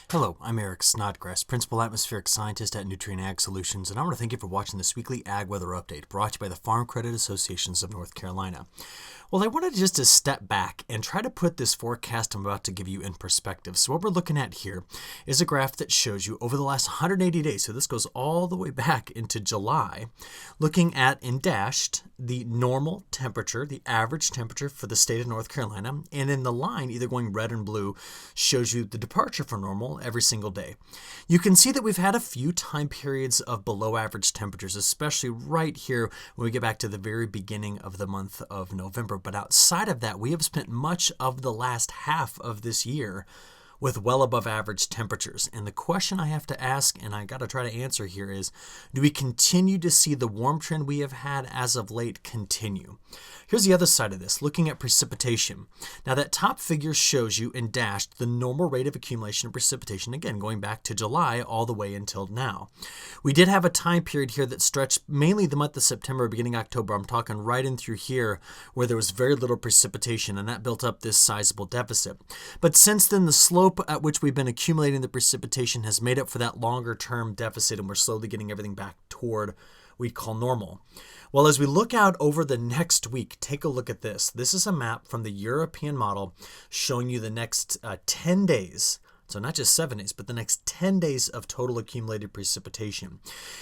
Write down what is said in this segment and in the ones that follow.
Hello, I'm Eric Snodgrass, Principal Atmospheric Scientist at Nutrient Ag Solutions, and I want to thank you for watching this weekly Ag Weather Update brought to you by the Farm Credit Associations of North Carolina. Well, I wanted just to step back and try to put this forecast I'm about to give you in perspective. So what we're looking at here is a graph that shows you over the last 180 days, so this goes all the way back into July, looking at, in dashed, the normal temperature, the average temperature for the state of North Carolina, and in the line, either going red and blue, shows you the departure from normal every single day. You can see that we've had a few time periods of below average temperatures, especially right here when we get back to the very beginning of the month of November. But outside of that, we have spent much of the last half of this year with well above average temperatures. And the question I have to ask, and I got to try to answer here, is do we continue to see the warm trend we have had as of late continue? Here's the other side of this, looking at precipitation. Now that top figure shows you in dashed the normal rate of accumulation of precipitation, again going back to July all the way until now. We did have a time period here that stretched mainly the month of September, beginning October. I'm talking right in through here where there was very little precipitation, and that built up this sizable deficit. But since then, the slope at which we've been accumulating the precipitation has made up for that longer term deficit, and we're slowly getting everything back toward we call normal. Well, as we look out over the next week, take a look at this. This is a map from the European model showing you the next 10 days. So not just 7 days, but the next 10 days of total accumulated precipitation.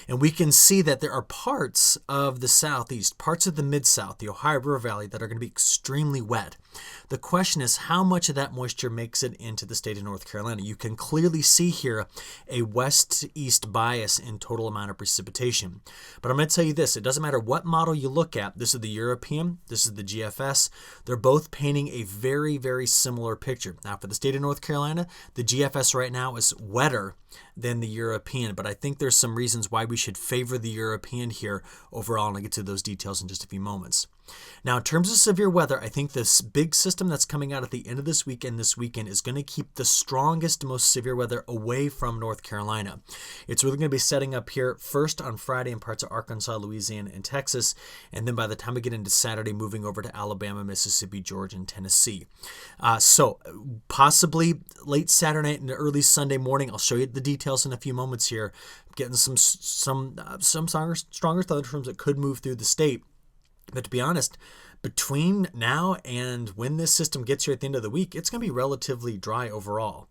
And we can see that there are parts of the southeast, parts of the mid-south, the Ohio River Valley, that are going to be extremely wet. The question is how much of that moisture makes it into the state of North Carolina. You can clearly see here a west-east bias in total amount of precipitation. But I'm going to tell you this, it doesn't matter what model you look at. This is the European, this is the GFS. They're both painting a very, very similar picture. Now for the state of North Carolina, the GFS right now is wetter than the European, but I think there's some reasons why we should favor the European here overall, and I'll get to those details in just a few moments. Now, in terms of severe weather, I think this big system that's coming out at the end of this weekend is going to keep the strongest, most severe weather away from North Carolina. It's really going to be setting up here first on Friday in parts of Arkansas, Louisiana, and Texas, and then by the time we get into Saturday, moving over to Alabama, Mississippi, Georgia, and Tennessee. So possibly late Saturday night and early Sunday morning. I'll show you the details in a few moments here. Getting some stronger thunderstorms that could move through the state. But to be honest, between now and when this system gets here at the end of the week, it's going to be relatively dry overall.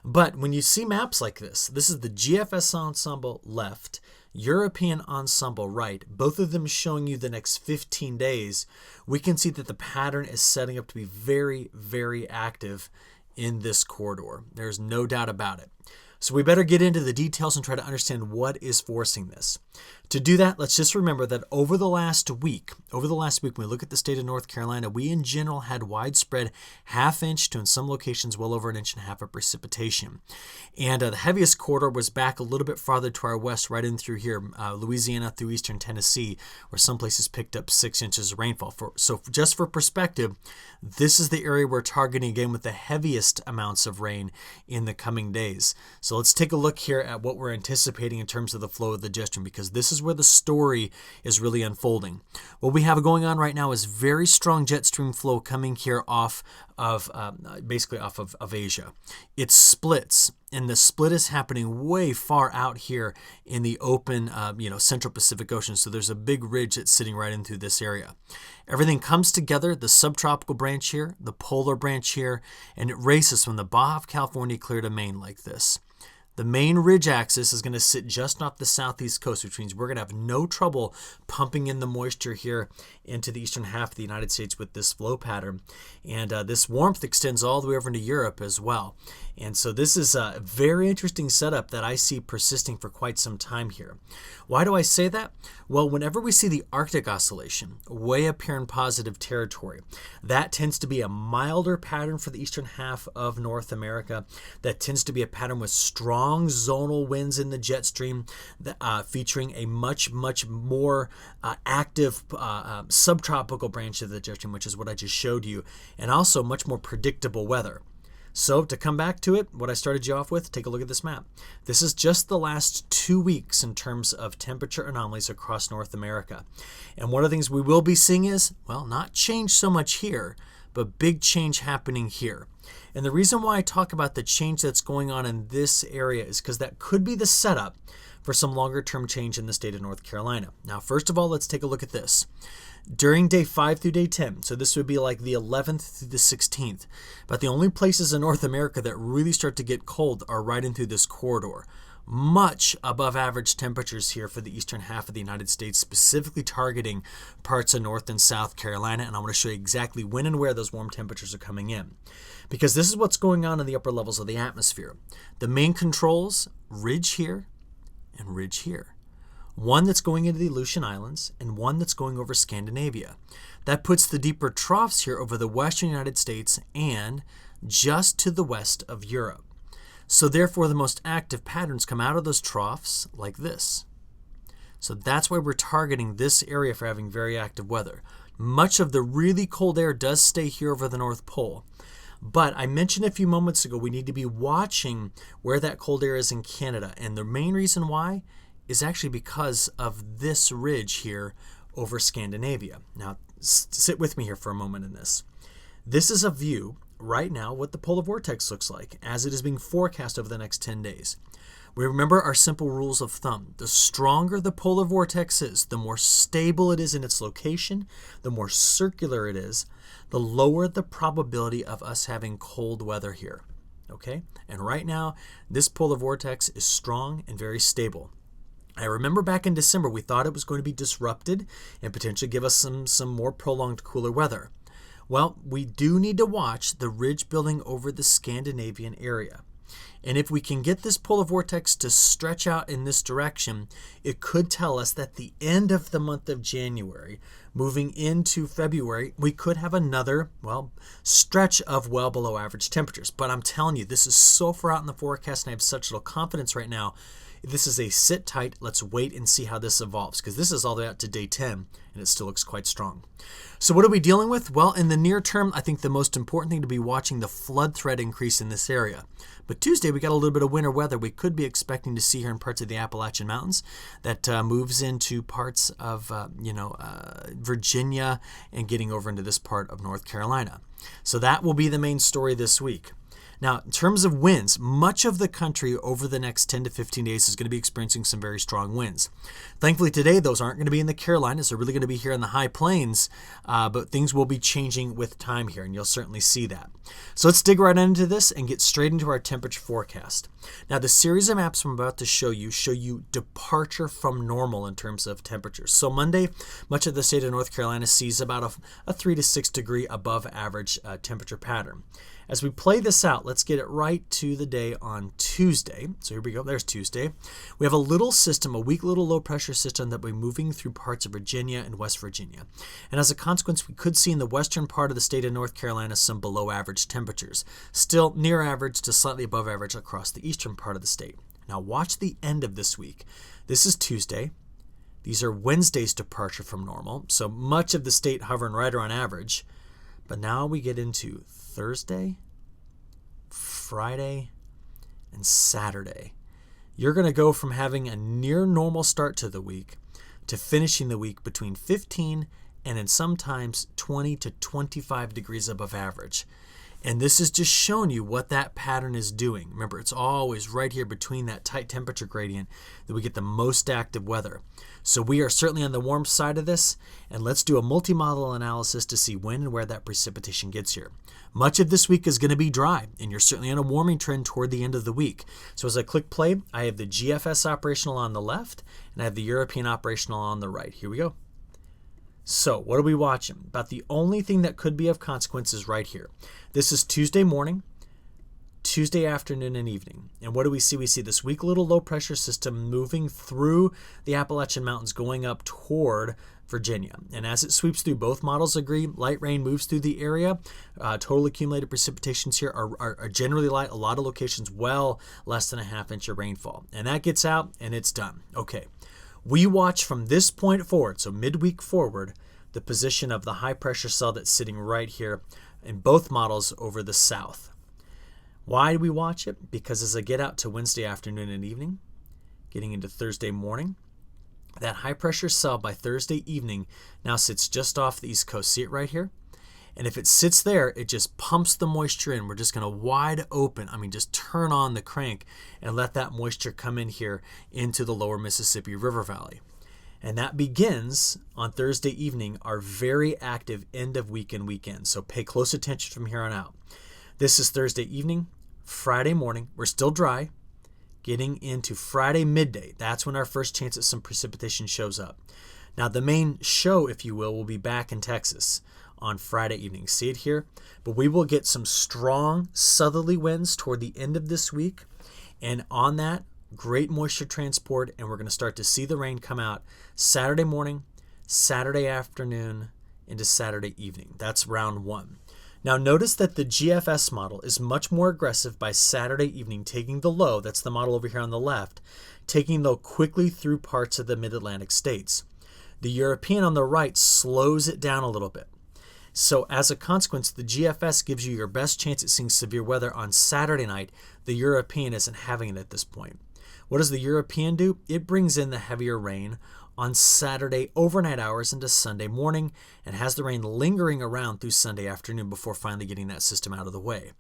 But when you see maps like this is the GFS ensemble left, European ensemble right, both of them showing you the next 15 days, we can see that the pattern is setting up to be very, very active in this corridor. There's no doubt about it. So we better get into the details and try to understand what is forcing this. To do that, let's just remember that over the last week, when we look at the state of North Carolina, we in general had widespread half-inch to in some locations well over 1.5 inches of precipitation. And the heaviest corridor was back a little bit farther to our west, right in through here, Louisiana through eastern Tennessee, where some places picked up 6 inches of rainfall. So just for perspective, this is the area we're targeting again with the heaviest amounts of rain in the coming days. So let's take a look here at what we're anticipating in terms of the flow of the jet stream, because this is where the story is really unfolding. What we have going on right now is very strong jet stream flow coming here off of Asia. It splits, and the split is happening way far out here in the open, Central Pacific Ocean. So there's a big ridge that's sitting right in through this area. Everything comes together, the subtropical branch here, the polar branch here, and it races from the Baja of California clear to Maine like this. The main ridge axis is going to sit just off the southeast coast, which means we're going to have no trouble pumping in the moisture here into the eastern half of the United States with this flow pattern. And this warmth extends all the way over into Europe as well. And so this is a very interesting setup that I see persisting for quite some time here. Why do I say that? Well, whenever we see the Arctic oscillation way up here in positive territory, that tends to be a milder pattern for the eastern half of North America. That tends to be a pattern with strong zonal winds in the jet stream, featuring a much more active subtropical branch of the jet stream, which is what I just showed you, and also much more predictable weather. So to come back to it, what I started you off with, take a look at this map. This is just the last 2 weeks in terms of temperature anomalies across North America. And one of the things we will be seeing is, well, not change so much here, but big change happening here. And the reason why I talk about the change that's going on in this area is because that could be the setup for some longer term change in the state of North Carolina. Now, first of all, let's take a look at this. During day 5 through day 10, so this would be like the 11th through the 16th, but the only places in North America that really start to get cold are right in through this corridor. Much above average temperatures here for the eastern half of the United States, specifically targeting parts of North and South Carolina, and I want to show you exactly when and where those warm temperatures are coming in. Because this is what's going on in the upper levels of the atmosphere. The main controls, ridge here and ridge here. One that's going into the Aleutian Islands and one that's going over Scandinavia. That puts the deeper troughs here over the western United States and just to the west of Europe. So therefore, the most active patterns come out of those troughs like this. So that's why we're targeting this area for having very active weather. Much of the really cold air does stay here over the North Pole. But I mentioned a few moments ago, we need to be watching where that cold air is in Canada. And the main reason why is actually because of this ridge here over Scandinavia. Now, sit with me here for a moment in this. This is a view right now what the polar vortex looks like as it is being forecast over the next 10 days. We remember our simple rules of thumb. The stronger the polar vortex is, the more stable it is in its location, the more circular it is, the lower the probability of us having cold weather here. Okay? And right now, this polar vortex is strong and very stable. I remember back in December, we thought it was going to be disrupted and potentially give us some more prolonged cooler weather. Well, we do need to watch the ridge building over the Scandinavian area. And if we can get this polar vortex to stretch out in this direction, it could tell us that the end of the month of January, moving into February, we could have another, stretch of well below average temperatures. But I'm telling you, this is so far out in the forecast and I have such little confidence right now. This is a sit tight, let's wait and see how this evolves, because this is all the way out to day 10 and it still looks quite strong. So what are we dealing with? Well, in the near term, I think the most important thing to be watching the flood threat increase in this area. But Tuesday, we got a little bit of winter weather we could be expecting to see here in parts of the Appalachian Mountains that moves into parts of Virginia and getting over into this part of North Carolina. So that will be the main story this week. Now, in terms of winds, much of the country over the next 10 to 15 days is going to be experiencing some very strong winds. Thankfully today, those aren't going to be in the Carolinas. They're really going to be here in the high plains, but things will be changing with time here, and you'll certainly see that. So let's dig right into this and get straight into our temperature forecast. Now, the series of maps I'm about to show you departure from normal in terms of temperatures. So Monday, much of the state of North Carolina sees about a 3 to 6 degree above average temperature pattern. As we play this out, let's get it right to the day on Tuesday. So here we go. There's Tuesday. We have a little system, a weak little low pressure system that will be moving through parts of Virginia and West Virginia. And as a consequence, we could see in the western part of the state of North Carolina some below average temperatures. Still near average to slightly above average across the eastern part of the state. Now watch the end of this week. This is Tuesday. These are Wednesday's departure from normal. So much of the state hovering right around average. But now we get into Thursday, Friday, and Saturday. You're going to go from having a near normal start to the week to finishing the week between 15 and in sometimes 20 to 25 degrees above average. And this is just showing you what that pattern is doing. Remember, it's always right here between that tight temperature gradient that we get the most active weather. So we are certainly on the warm side of this, and let's do a multi-model analysis to see when and where that precipitation gets here. Much of this week is going to be dry, and you're certainly on a warming trend toward the end of the week. So as I click play, I have the GFS operational on the left, and I have the European operational on the right. Here we go. So what are we watching? About the only thing that could be of consequence is right here. This is Tuesday morning, Tuesday afternoon, and evening. And what do we see? We see this weak little low pressure system moving through the Appalachian Mountains going up toward Virginia. And as it sweeps through, both models agree, light rain moves through the area. Total accumulated precipitations here are generally light. A lot of locations well less than a ½ inch of rainfall. And that gets out and it's done. Okay. We watch from this point forward, so midweek forward, the position of the high pressure cell that's sitting right here in both models over the south. Why do we watch it? Because as I get out to Wednesday afternoon and evening, getting into Thursday morning, that high pressure cell by Thursday evening now sits just off the East Coast. See it right here? And if it sits there, it just pumps the moisture in. We're just going to wide open, just turn on the crank and let that moisture come in here into the lower Mississippi River Valley. And that begins on Thursday evening, our very active end of weekend. So pay close attention from here on out. This is Thursday evening, Friday morning. We're still dry. Getting into Friday midday. That's when our first chance at some precipitation shows up. Now, the main show, if you will be back in Texas on Friday evening. See it here? But we will get some strong southerly winds toward the end of this week. And on that, great moisture transport, and we're going to start to see the rain come out Saturday morning, Saturday afternoon, into Saturday evening. That's round one. Now notice that the GFS model is much more aggressive by Saturday evening, taking the low, that's the model over here on the left, taking the low quickly through parts of the mid-Atlantic states. The European on the right slows it down a little bit. So as a consequence, the GFS gives you your best chance at seeing severe weather on Saturday night. The European isn't having it at this point. What does the European do? It brings in the heavier rain on Saturday overnight hours into Sunday morning and has the rain lingering around through Sunday afternoon before finally getting that system out of the way.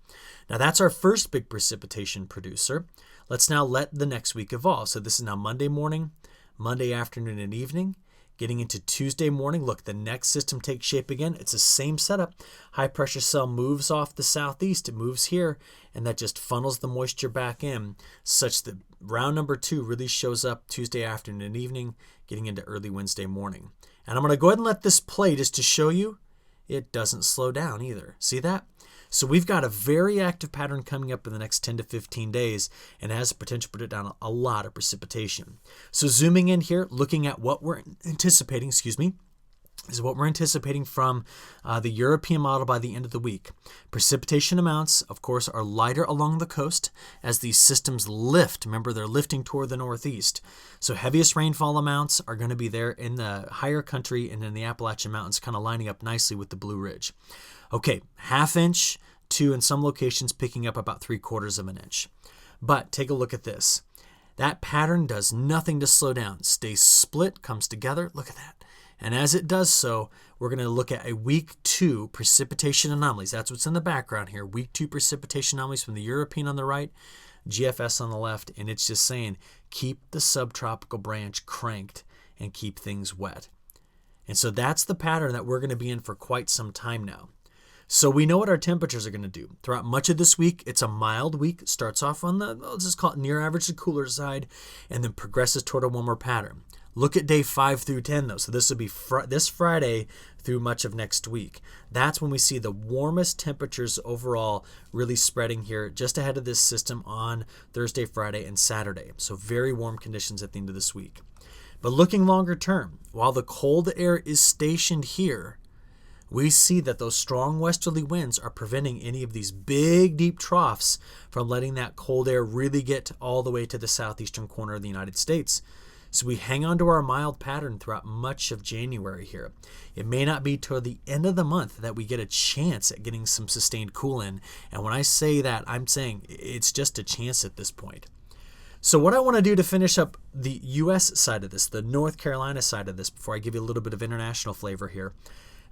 Now that's our first big precipitation producer. Let's now let the next week evolve. So this is now Monday morning, Monday afternoon and evening. Getting into Tuesday morning, look, the next system takes shape again. It's the same setup. High pressure cell moves off the southeast. It moves here, and that just funnels the moisture back in, such that round number 2 really shows up Tuesday afternoon and evening, getting into early Wednesday morning. And I'm going to go ahead and let this play just to show you it doesn't slow down either. See that? So we've got a very active pattern coming up in the next 10 to 15 days and has the potential to put down a lot of precipitation. So zooming in here, looking at what we're anticipating, is what we're anticipating from the European model by the end of the week. Precipitation amounts, of course, are lighter along the coast as these systems lift. Remember, they're lifting toward the northeast. So heaviest rainfall amounts are going to be there in the higher country and in the Appalachian Mountains, kind of lining up nicely with the Blue Ridge. Okay, 1/2 inch to, in some locations, picking up about 3/4 of an inch. But take a look at this. That pattern does nothing to slow down. Stays split, comes together. Look at that. And as it does so, we're going to look at a week 2 precipitation anomalies. That's what's in the background here. Week 2 precipitation anomalies from the European on the right, GFS on the left. And it's just saying, keep the subtropical branch cranked and keep things wet. And so that's the pattern that we're going to be in for quite some time now. So we know what our temperatures are going to do. Throughout much of this week, it's a mild week. It starts off on the, let's just call it near average to cooler side, and then progresses toward a warmer pattern. Look at day 5 through 10, though. So this will be this Friday through much of next week. That's when we see the warmest temperatures overall really spreading here just ahead of this system on Thursday, Friday, and Saturday. So very warm conditions at the end of this week. But looking longer term, while the cold air is stationed here, we see that those strong westerly winds are preventing any of these big, deep troughs from letting that cold air really get all the way to the southeastern corner of the United States. So we hang on to our mild pattern throughout much of January here. It may not be toward the end of the month that we get a chance at getting some sustained cool in. And when I say that, I'm saying it's just a chance at this point. So what I want to do to finish up the U.S. side of this, the North Carolina side of this, before I give you a little bit of international flavor here,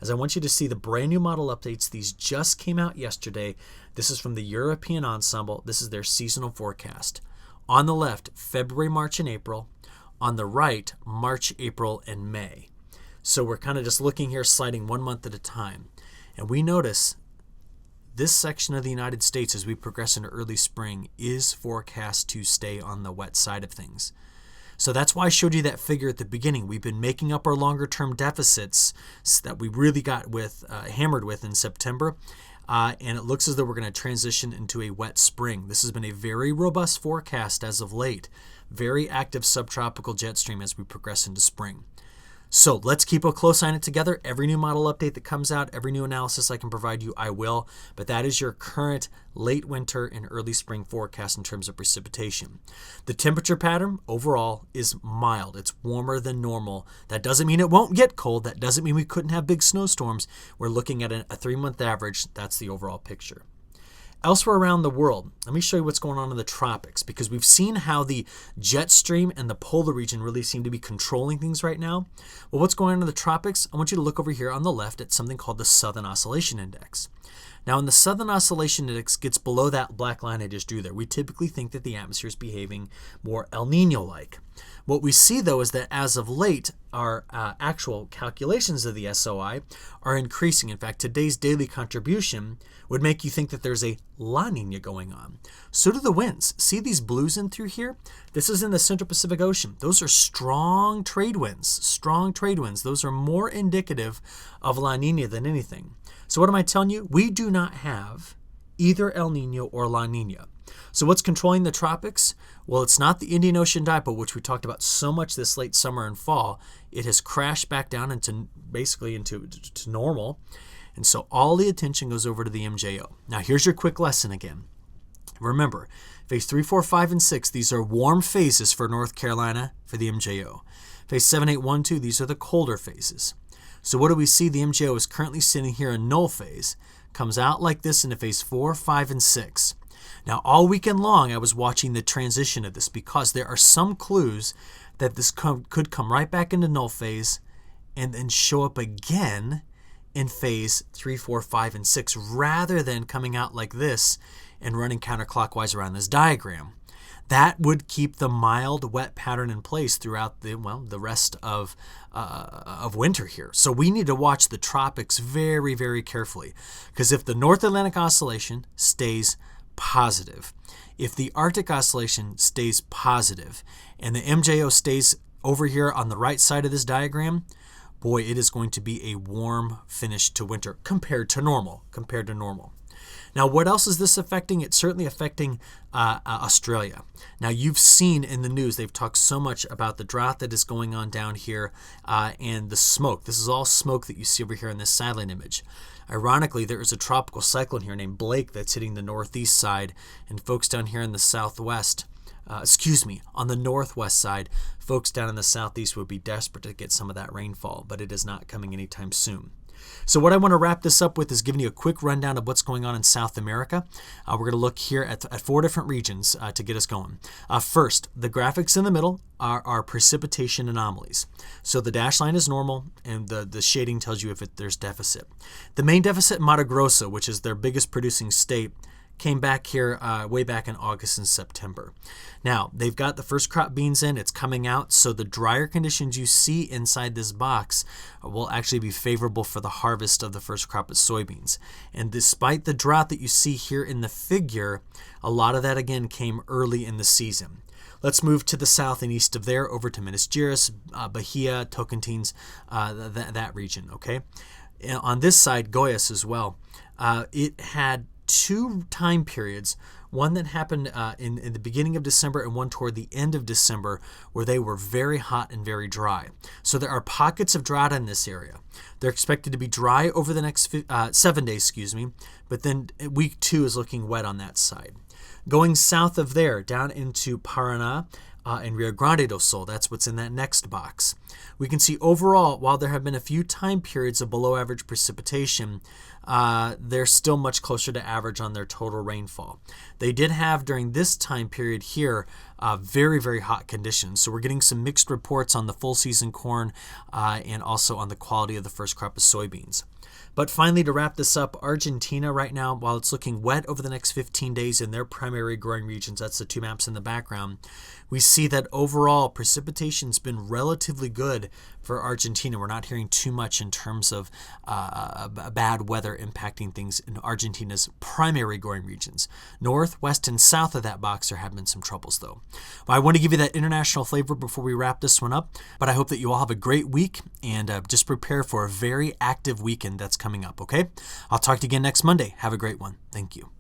as I want you to see the brand new model updates. These just came out yesterday. This is from the European Ensemble. This is their seasonal forecast. On the left, February, March, and April. On the right, March, April, and May. So we're kind of just looking here, sliding 1 month at a time. And we notice this section of the United States, as we progress into early spring, is forecast to stay on the wet side of things. So that's why I showed you that figure at the beginning. We've been making up our longer-term deficits that we really got hammered with in September. And it looks as though we're going to transition into a wet spring. This has been a very robust forecast as of late. Very active subtropical jet stream as we progress into spring. So let's keep a close eye on it together. Every new model update that comes out, every new analysis I can provide you, I will. But that is your current late winter and early spring forecast in terms of precipitation. The temperature pattern overall is mild. It's warmer than normal. That doesn't mean it won't get cold. That doesn't mean we couldn't have big snowstorms. We're looking at a 3-month average. That's the overall picture. Elsewhere around the world, let me show you what's going on in the tropics, because we've seen how the jet stream and the polar region really seem to be controlling things right now. Well, what's going on in the tropics? I want you to look over here on the left at something called the Southern Oscillation Index. Now, when the Southern Oscillation Index gets below that black line I just drew there, we typically think that the atmosphere is behaving more El Nino-like. What we see, though, is that as of late, our actual calculations of the SOI are increasing. In fact, today's daily contribution would make you think that there's a La Nina going on. So do the winds. See these blues in through here? This is in the Central Pacific Ocean. Those are strong trade winds. Strong trade winds. Those are more indicative of La Nina than anything. So what am I telling you? We do not have either El Nino or La Nina. So what's controlling the tropics? Well, it's not the Indian Ocean dipole, which we talked about so much this late summer and fall. It has crashed back down into normal. And so all the attention goes over to the MJO. Now, here's your quick lesson again. Remember, phase 3, 4, 5, and 6, these are warm phases for North Carolina for the MJO. Phase 7, 8, 1, 2, these are the colder phases. So what do we see? The MJO is currently sitting here in null phase, comes out like this into phase 4, 5, and 6. Now, all weekend long, I was watching the transition of this because there are some clues that this could come right back into null phase and then show up again in phase 3, 4, 5, and 6, rather than coming out like this and running counterclockwise around this diagram. That would keep the mild wet pattern in place throughout the rest of winter here. So we need to watch the tropics very, very carefully, because if the North Atlantic Oscillation stays positive, if the Arctic Oscillation stays positive, and the MJO stays over here on the right side of this diagram, boy, it is going to be a warm finish to winter compared to normal. Now, what else is this affecting? It's certainly affecting Australia. Now, you've seen in the news, they've talked so much about the drought that is going on down here and the smoke. This is all smoke that you see over here in this satellite image. Ironically, there is a tropical cyclone here named Blake that's hitting the northeast side, and folks down here in the southwest, on the northwest side, folks down in the southeast would be desperate to get some of that rainfall, but it is not coming anytime soon. So what I want to wrap this up with is giving you a quick rundown of what's going on in South America. We're going to look here at 4 different regions to get us going. First, the graphics in the middle are precipitation anomalies. So the dash line is normal, and the shading tells you if there's deficit. The main deficit in Mato Grosso, which is their biggest producing state, came back here way back in August and September. Now, they've got the first crop beans in. It's coming out, so the drier conditions you see inside this box will actually be favorable for the harvest of the first crop of soybeans. And despite the drought that you see here in the figure, a lot of that, again, came early in the season. Let's move to the south and east of there, over to Minas Gerais, Bahia, Tocantins, that region, okay? On this side, Goiás as well. It had 2 time periods, one that happened in the beginning of December and one toward the end of December, where they were very hot and very dry. So there are pockets of drought in this area. They're expected to be dry over the next 7 days, but then week 2 is looking wet on that side. Going south of there, down into Paraná, and Rio Grande do Sul, that's what's in that next box. We can see overall, while there have been a few time periods of below average precipitation, they're still much closer to average on their total rainfall. They did have, during this time period here, very, very hot conditions. So we're getting some mixed reports on the full season corn and also on the quality of the first crop of soybeans. But finally, to wrap this up, Argentina right now, while it's looking wet over the next 15 days in their primary growing regions, that's the 2 maps in the background, we see that overall precipitation's been relatively good for Argentina. We're not hearing too much in terms of bad weather impacting things in Argentina's primary growing regions. North, west, and south of that box are having some troubles, though. Well, I want to give you that international flavor before we wrap this one up, but I hope that you all have a great week and just prepare for a very active weekend that's coming up, okay? I'll talk to you again next Monday. Have a great one. Thank you.